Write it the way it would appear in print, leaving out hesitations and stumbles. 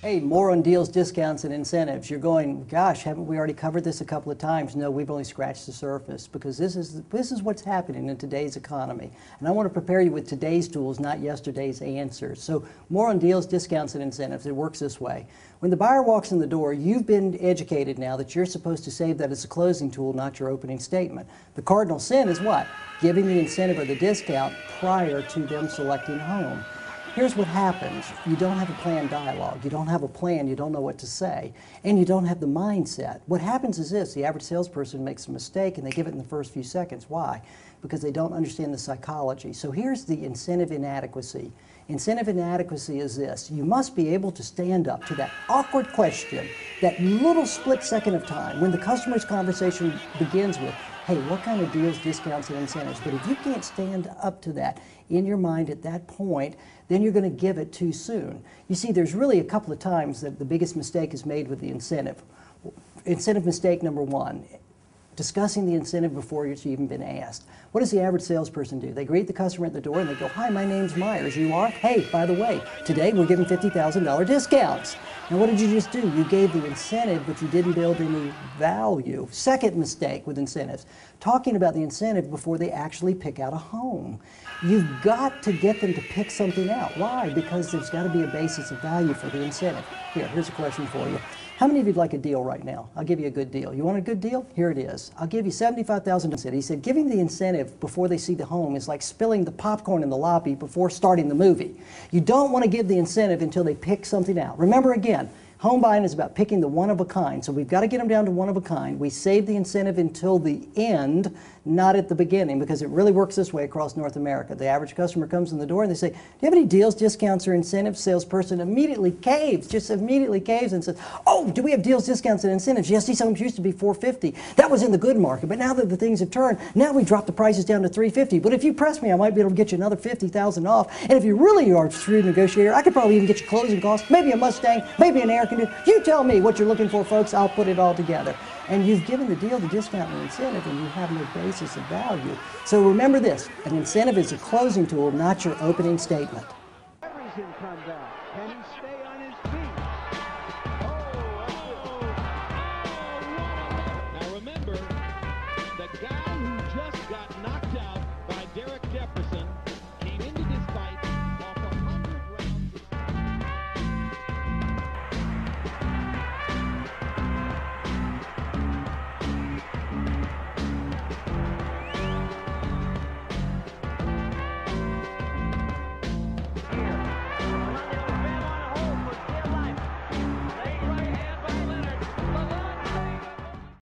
Hey, more on deals, discounts, and incentives. You're going, gosh, haven't we already covered this a couple of times? No, we've only scratched the surface, because this is what's happening in today's economy. And I want to prepare you with today's tools, not yesterday's answers. So more on deals, discounts, and incentives. It works this way. When the buyer walks in the door, you've been educated now that you're supposed to save that as a closing tool, not your opening statement. The cardinal sin is what? Giving the incentive or the discount prior to them selecting a home. Here's what happens. You don't have a planned dialogue. You don't have a plan. You don't know what to say. And you don't have the mindset. What happens is this. The average salesperson makes a mistake and they give it in the first few seconds. Why? Because they don't understand the psychology. So here's the incentive inadequacy. Incentive inadequacy is this. You must be able to stand up to that awkward question, that little split second of time when the customer's conversation begins with, hey, what kind of deals, discounts, and incentives? But if you can't stand up to that in your mind at that point, then you're going to give it too soon. You see, there's really a couple of times that the biggest mistake is made with the incentive. Incentive mistake number one, discussing the incentive before it's even been asked. What does the average salesperson do? They greet the customer at the door and they go, hi, my name's Myers. You are? Hey, by the way, today we're giving $50,000 discounts. Now what did you just do? You gave the incentive, but you didn't build any value. Second mistake with incentives, talking about the incentive before they actually pick out a home. You've got to get them to pick something out. Why? Because there's got to be a basis of value for the incentive. Here's a question for you. How many of you'd like a deal right now? I'll give you a good deal. You want a good deal? Here it is. I'll give you $75,000. He said, giving the incentive before they see the home is like spilling the popcorn in the lobby before starting the movie. You don't want to give the incentive until they pick something out. Remember again, home buying is about picking the one of a kind. So we've got to get them down to one of a kind. We save the incentive until the end, not at the beginning, because it really works this way across North America. The average customer comes in the door and they say, do you have any deals, discounts, or incentives? Salesperson immediately caves, just immediately caves and says, oh, do we have deals, discounts, and incentives? Yes, these homes used to be $450. That was in the good market, but now that the things have turned, now we dropped the prices down to $350. But if you press me, I might be able to get you another $50,000 off. And if you really are a shrewd negotiator, I could probably even get you closing costs, maybe a Mustang, maybe an air conditioner. You tell me what you're looking for, folks. I'll put it all together. And you've given the deal, the discount, and the incentive, and you have no basis of value. So remember this, an incentive is a closing tool, not your opening statement. Everything comes out. Can he stay